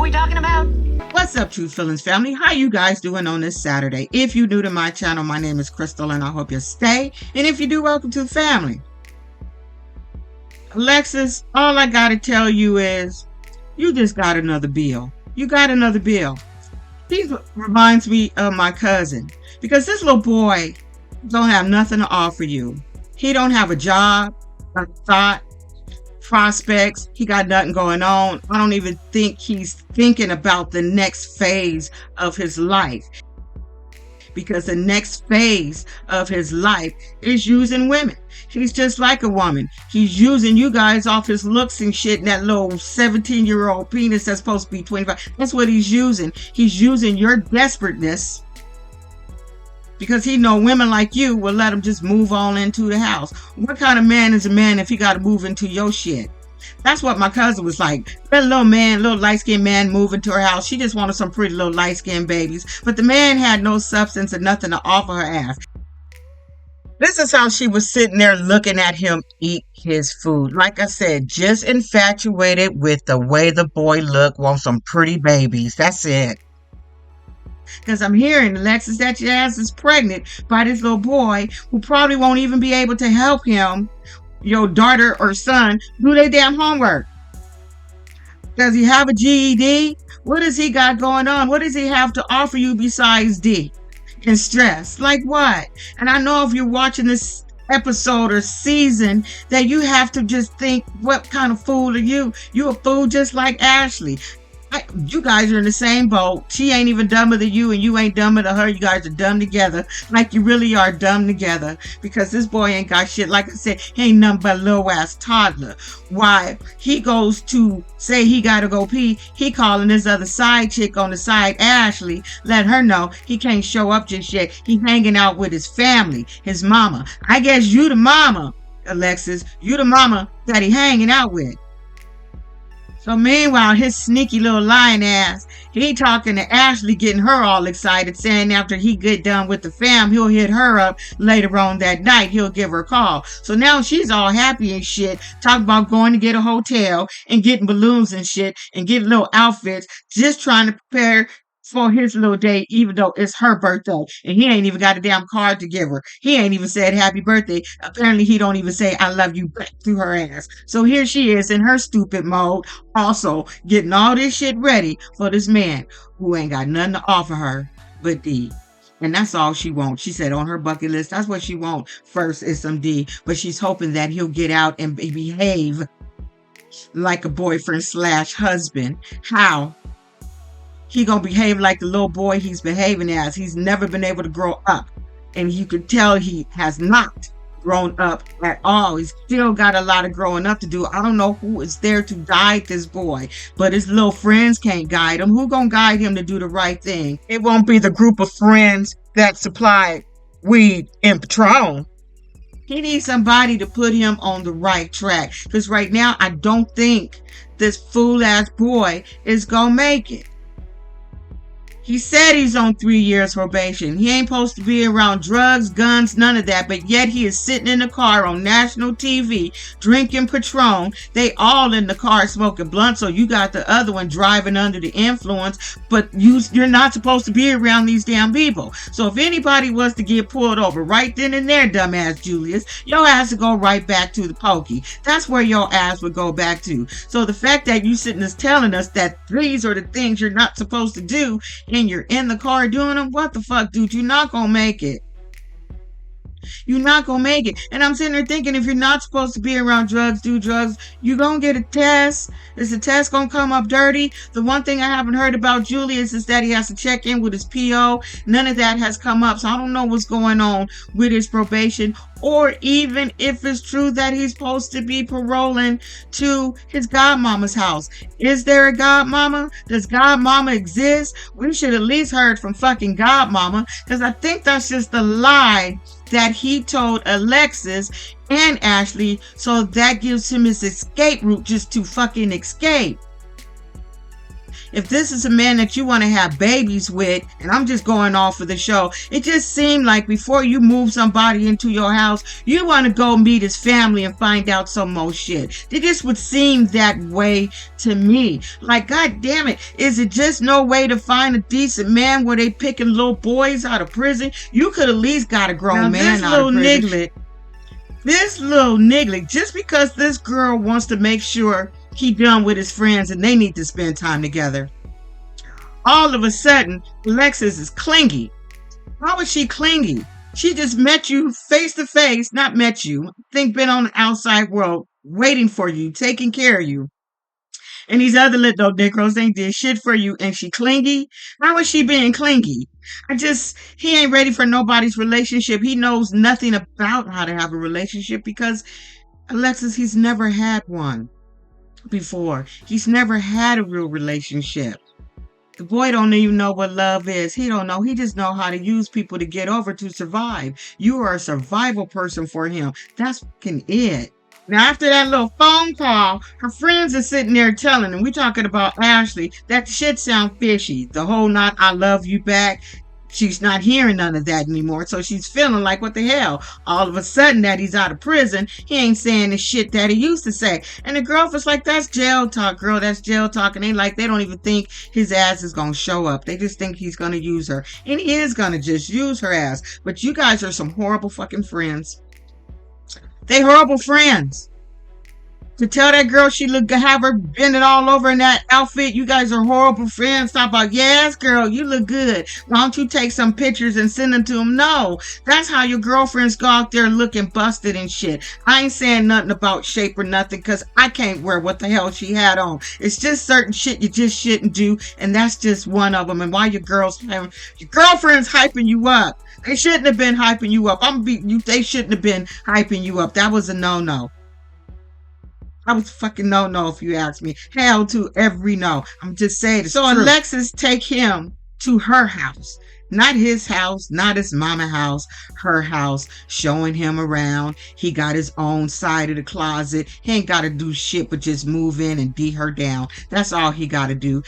Who we talking about? What's up, True Feelings family? How you guys doing on this Saturday? If you're new to my channel, my name is Crystal and I hope you stay. And if you do, welcome to the family. Alexis, all I gotta tell you is you just got another bill. You got another bill. He reminds me of my cousin because this little boy don't have nothing to offer you. He don't have a job, a thought, prospects. He got nothing going on. I don't even think he's thinking about the next phase of his life, because the next phase of his life is using women. He's just like a woman. He's using you guys off his looks and shit, and that little 17-year-old penis that's supposed to be 25. That's what he's using. He's using your desperateness because he know women like you will let him just move on into the house. What kind of man is a man if he got to move into your shit? That's what my cousin was like. That little man, little light-skinned man moved into her house. She just wanted some pretty little light-skinned babies. But the man had no substance and nothing to offer her ass. This is how she was sitting there looking at him eat his food. Like I said, just infatuated with the way the boy looked, want some pretty babies. That's it. Because I'm hearing, Alexis, that your ass is pregnant by this little boy who probably won't even be able to help him, your daughter or son, do their damn homework. Does he have a GED? What does he got going on? What does he have to offer you besides D and stress? Like what? And I know if you're watching this episode or season that you have to just think, what kind of fool are you? You a fool just like Ashley. You guys are in the same boat. She ain't even dumber than you and you ain't dumber than her. You guys are dumb together. Like you really are dumb together. Because this boy ain't got shit. Like I said, he ain't nothing but a little ass toddler. Why he goes to say he gotta go pee, he calling this other side chick on the side, Ashley, let her know he can't show up just yet. He hanging out with his family, his mama. I guess you the mama, Alexis. You the mama that he hanging out with. So meanwhile, his sneaky little lying ass, he talking to Ashley, getting her all excited, saying after he get done with the fam, he'll hit her up later on that night. He'll give her a call. So now she's all happy and shit, talking about going to get a hotel and getting balloons and shit and getting little outfits, just trying to prepare for his little day, even though it's her birthday. And he ain't even got a damn card to give her. He ain't even said happy birthday. Apparently he don't even say I love you back to her ass. So here she is in her stupid mode, also getting all this shit ready for this man who ain't got nothing to offer her but D. And that's all she wants. She said on her bucket list, that's what she wants first is some D. But she's hoping that he'll get out and behave like a boyfriend / husband. How? He gonna behave like the little boy he's behaving as. He's never been able to grow up. And you can tell he has not grown up at all. He's still got a lot of growing up to do. I don't know who is there to guide this boy, but his little friends can't guide him. Who gonna guide him to do the right thing? It won't be the group of friends that supply weed and Patron. He needs somebody to put him on the right track. Because right now, I don't think this fool-ass boy is gonna make it. He said he's on 3 years probation. He ain't supposed to be around drugs, guns, none of that. But yet he is sitting in the car on national TV, drinking Patron. They all in the car smoking blunt. So you got the other one driving under the influence. But you're not supposed to be around these damn people. So if anybody was to get pulled over right then and there, dumbass Julius, your ass would go right back to the pokey. That's where your ass would go back to. So the fact that you sitting there telling us that these are the things you're not supposed to do, and you're in the car doing them, what the fuck, dude? You're not gonna make it. You're not gonna make it. And I'm sitting there thinking, if you're not supposed to be around drugs, do drugs, you gonna get a test. Is the test gonna come up dirty? The one thing I haven't heard about Julius is that he has to check in with his PO. None of that has come up, so I don't know what's going on with his probation, or even if it's true that he's supposed to be paroling to his godmama's house. Is there a godmama? Does godmama exist? We should at least heard from fucking godmama, because I think that's just a lie that he told Alexis and Ashley, so that gives him his escape route just to fucking escape. if this is a man that you want to have babies with, and I'm just going off of the show, it just seemed like before you move somebody into your house, you want to go meet his family and find out some more shit. It just would seem that way to me. Like, God damn it, is it just no way to find a decent man where they picking little boys out of prison? You could at least got a grown man out of prison. This little niglet, just because this girl wants to make sure he done with his friends and they need to spend time together, all of a sudden, Alexis is clingy. How is she clingy? She just met you face to face, not met you, I think been on the outside world, waiting for you, taking care of you. And these other little Negroes ain't did shit for you, and she clingy? How is she being clingy? He ain't ready for nobody's relationship. He knows nothing about how to have a relationship because, Alexis, he's never had one before. He's never had a real relationship. The boy don't even know what love is. He don't know. He just know how to use people to get over, to survive. You are a survival person for him. That's fucking it. Now, after that little phone call, her friends are sitting there telling them, we talking about Ashley, that shit sound fishy. The whole not I love you back. She's not hearing none of that anymore. So she's feeling like, what the hell? All of a sudden that he's out of prison, he ain't saying the shit that he used to say. And the girlfriend's like, that's jail talk, girl. That's jail talk. And they don't even think his ass is going to show up. They just think he's going to use her. And he is going to just use her ass. But you guys are some horrible fucking friends. They horrible friends. To tell that girl she look, have her bending all over in that outfit, you guys are horrible friends. Talk about, yes, girl, you look good. Why don't you take some pictures and send them to them? No, that's how your girlfriends go out there looking busted and shit. I ain't saying nothing about shape or nothing because I can't wear what the hell she had on. It's just certain shit you just shouldn't do, and that's just one of them. And why your girlfriends hyping you up? They shouldn't have been hyping you up. They shouldn't have been hyping you up. That was a no-no. I was fucking no if you ask me. Hell to every no. I'm just saying. So true. Alexis take him to her house. Not his house, not his mama house, her house, showing him around. He got his own side of the closet. He ain't got to do shit but just move in and D her down. That's all he got to do.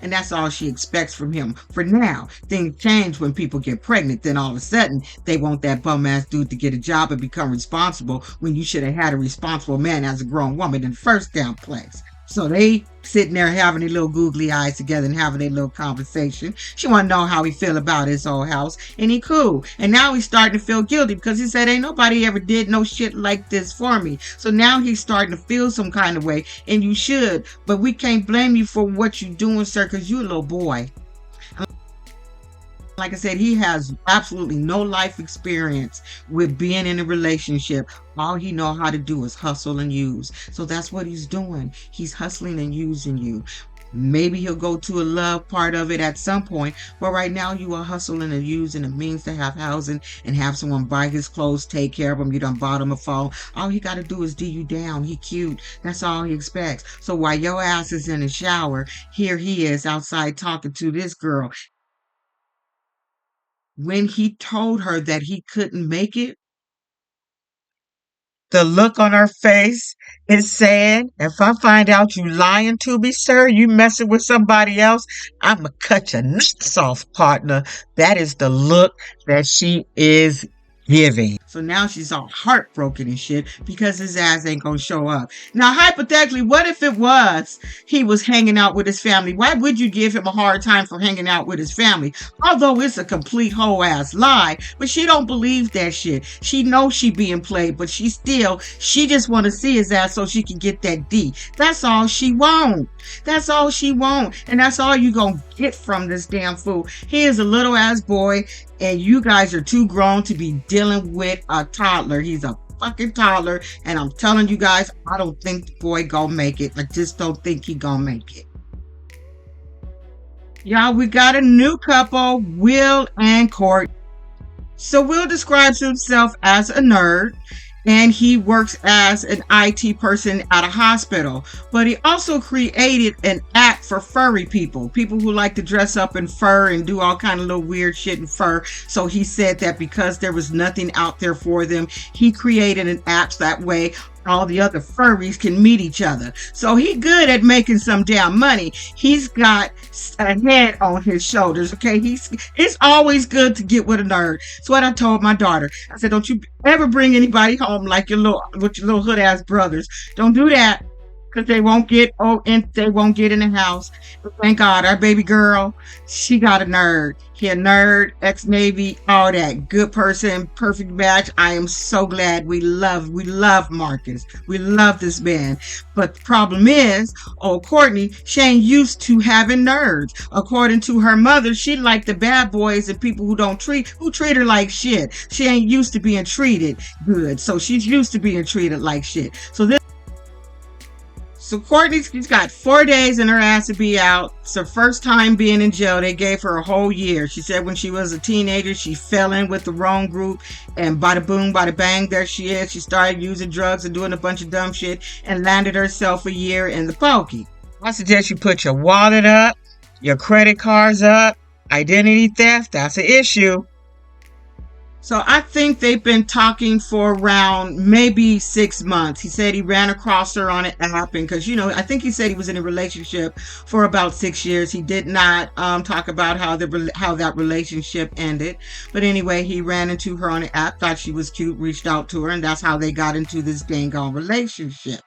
And that's all she expects from him. For now, things change when people get pregnant. Then all of a sudden, they want that bum-ass dude to get a job and become responsible when you should have had a responsible man as a grown woman in the first damn place. So they sitting there having their little googly eyes together and having their little conversation. She want to know how he feel about his old house. And he cool. And now he's starting to feel guilty because he said, ain't nobody ever did no shit like this for me. So now he's starting to feel some kind of way. And you should. But we can't blame you for what you're doing, sir, because you're a little boy. Like I said, he has absolutely no life experience with being in a relationship. All he know how to do is hustle and use. So that's what he's doing. He's hustling and using you. Maybe he'll go to a love part of it at some point, but right now you are hustling and using a means to have housing and have someone buy his clothes, take care of him. You done bought him a phone. All he got to do is D you down. He cute. That's all he expects. So while your ass is in the shower, here he is outside talking to this girl. When he told her that he couldn't make it, the look on her face is saying, if I find out you lying to me, sir, you messing with somebody else, I'ma cut your nuts off, partner. That is the look that she is giving. So now she's all heartbroken and shit because his ass ain't gonna show up. Now, hypothetically, what if it was he was hanging out with his family? Why would you give him a hard time for hanging out with his family? Although it's a complete whole ass lie, but she don't believe that shit. She knows she being played, but she just want to see his ass so she can get that D. That's all she want. That's all she want. And that's all you gonna get from this damn fool. He is a little ass boy, and you guys are too grown to be dealing with a toddler. He's a fucking toddler, and I'm telling you guys, I don't think the boy gonna make it. I just don't think he gonna make it. Y'all, we got a new couple, Will and Court. So Will describes himself as a nerd, and he works as an IT person at a hospital. But he also created an app for furry people who like to dress up in fur and do all kind of little weird shit in fur. So he said that because there was nothing out there for them, he created an app that way all the other furries can meet each other. So he good at making some damn money. He's got a head on his shoulders. Okay, it's always good to get with a nerd. That's what I told my daughter. I said, don't you ever bring anybody home like with your little hood ass brothers. Don't do that. Because they won't get and they won't get in the house. But thank God, our baby girl, she got a nerd. He a nerd, ex-Navy, all that. Good person, perfect match. I am so glad we love Marcus. We love this man. But the problem is, Courtney, she ain't used to having nerds. According to her mother, she like the bad boys and people who treat her like shit. She ain't used to being treated good. So she's used to being treated like shit. So Courtney's got 4 days in her ass to be out. It's her first time being in jail. They gave her a whole year. She said when she was a teenager, she fell in with the wrong group, and bada boom, bada bang, there she is. She started using drugs and doing a bunch of dumb shit and landed herself a year in the pokey. I suggest you put your wallet up, your credit cards up. Identity theft, that's an issue. So I think they've been talking for around maybe 6 months. He said he ran across her on an app, and because I think he said he was in a relationship for about 6 years. He did not talk about how that relationship ended, but anyway, he ran into her on an app, thought she was cute, reached out to her, and that's how they got into this dang on relationship.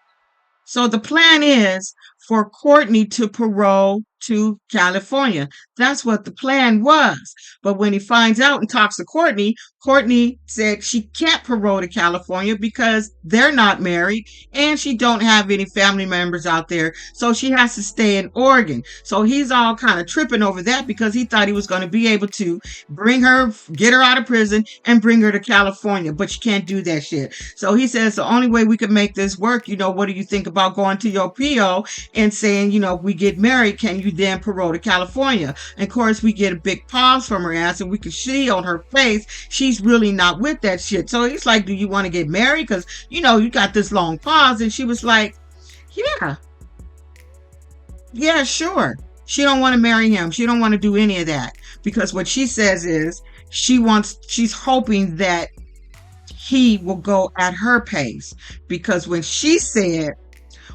So the plan is for Courtney to parole to California. That's what the plan was. But when he finds out and talks to Courtney, Courtney said she can't parole to California because they're not married and she don't have any family members out there. So she has to stay in Oregon. So he's all kind of tripping over that because he thought he was going to be able to get her out of prison and bring her to California. But you can't do that shit. So he says the only way we can make this work, what do you think about going to your PO and saying, if we get married, can you then parole to California? And of course, we get a big pause from her ass and we can see on her face she's really not with that shit. So he's like, do you want to get married? Because, you got this long pause. And she was like, yeah, sure. She don't want to marry him. She don't want to do any of that. Because what she says is she's hoping that he will go at her pace. Because when she said,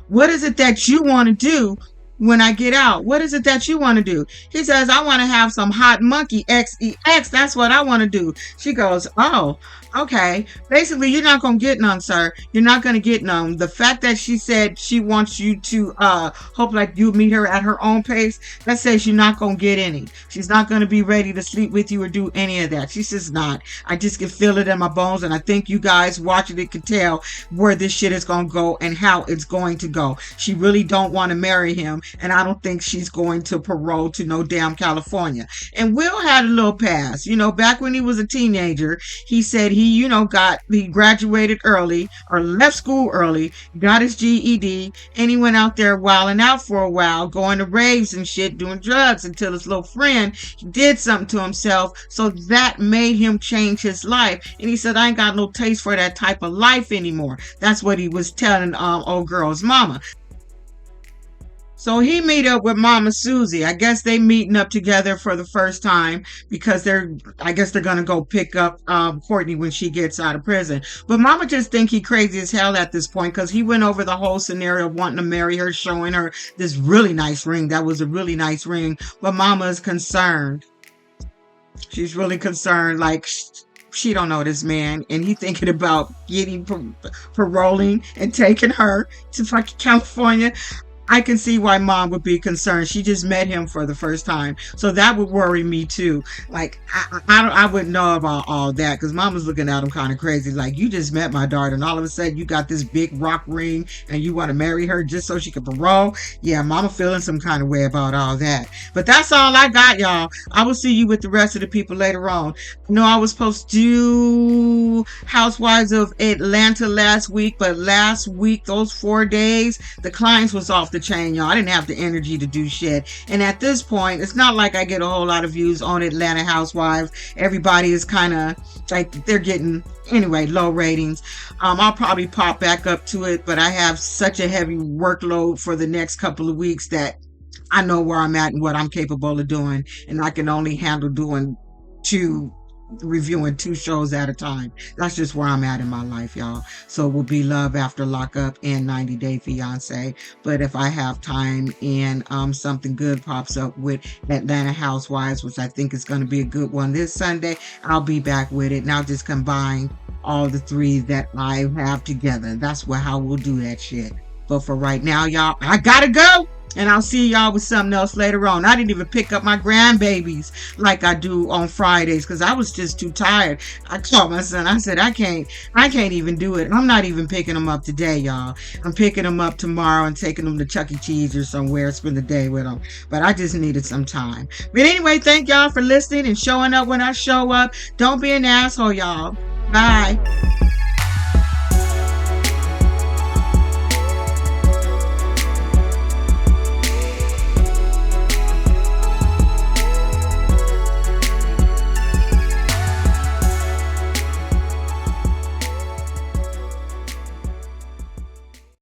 what is it that you want to do when I get out? What is it that you want to do? He says, I want to have some hot monkey XEX. That's what I want to do. She goes, oh, okay. Basically, you're not going to get none, sir. You're not going to get none. The fact that she said she wants you to hope like you meet her at her own pace, that says you're not going to get any. She's not going to be ready to sleep with you or do any of that. She says not. I just can feel it in my bones, and I think you guys watching it can tell where this shit is going to go and how it's going to go. She really don't want to marry him, and I don't think she's going to parole to no damn California. And Will had a little pass. Back when he was a teenager, he said he graduated early or left school early, got his GED, and he went out there wilding out for a while, going to raves and shit, doing drugs until his little friend did something to himself. So that made him change his life. And he said, I ain't got no taste for that type of life anymore. That's what he was telling old girl's mama. So he meet up with Mama Susie. I guess they meeting up together for the first time because they're going to go pick up Courtney when she gets out of prison. But Mama just think he crazy as hell at this point because he went over the whole scenario of wanting to marry her, showing her this really nice ring. That was a really nice ring. But Mama is concerned. She's really concerned. Like, she don't know this man, and he thinking about getting paroling and taking her to fucking California. I can see why Mom would be concerned. She just met him for the first time. So that would worry me too. Like, I wouldn't know about all that because Mom was looking at him kind of crazy. Like, you just met my daughter and all of a sudden you got this big rock ring and you want to marry her just so she can parole. Yeah, Mama feeling some kind of way about all that. But that's all I got, y'all. I will see you with the rest of the people later on. I was supposed to do Housewives of Atlanta last week, but last week, those 4 days, the clients was off the chain, y'all. I didn't have the energy to do shit. And at this point, it's not like I get a whole lot of views on Atlanta Housewives. Everybody is kind of like, they're getting, anyway, low ratings. I'll probably pop back up to it, but I have such a heavy workload for the next couple of weeks that I know where I'm at and what I'm capable of doing. And I can only handle doing 2 reviewing 2 shows at a time. That's just where I'm at in my life, y'all. So it will be Love After Lockup and 90 Day Fiance. But if I have time and something good pops up with Atlanta Housewives, which I think is going to be a good one this Sunday, I'll be back with it. And I'll just combine all the 3 that I have together. That's how we'll do that shit. But for right now, y'all, I gotta go. And I'll see y'all with something else later on. I didn't even pick up my grandbabies like I do on Fridays because I was just too tired. I called my son. I said, I can't even do it. I'm not even picking them up today, y'all. I'm picking them up tomorrow and taking them to Chuck E. Cheese or somewhere, spend the day with them. But I just needed some time. But anyway, thank y'all for listening and showing up when I show up. Don't be an asshole, y'all. Bye.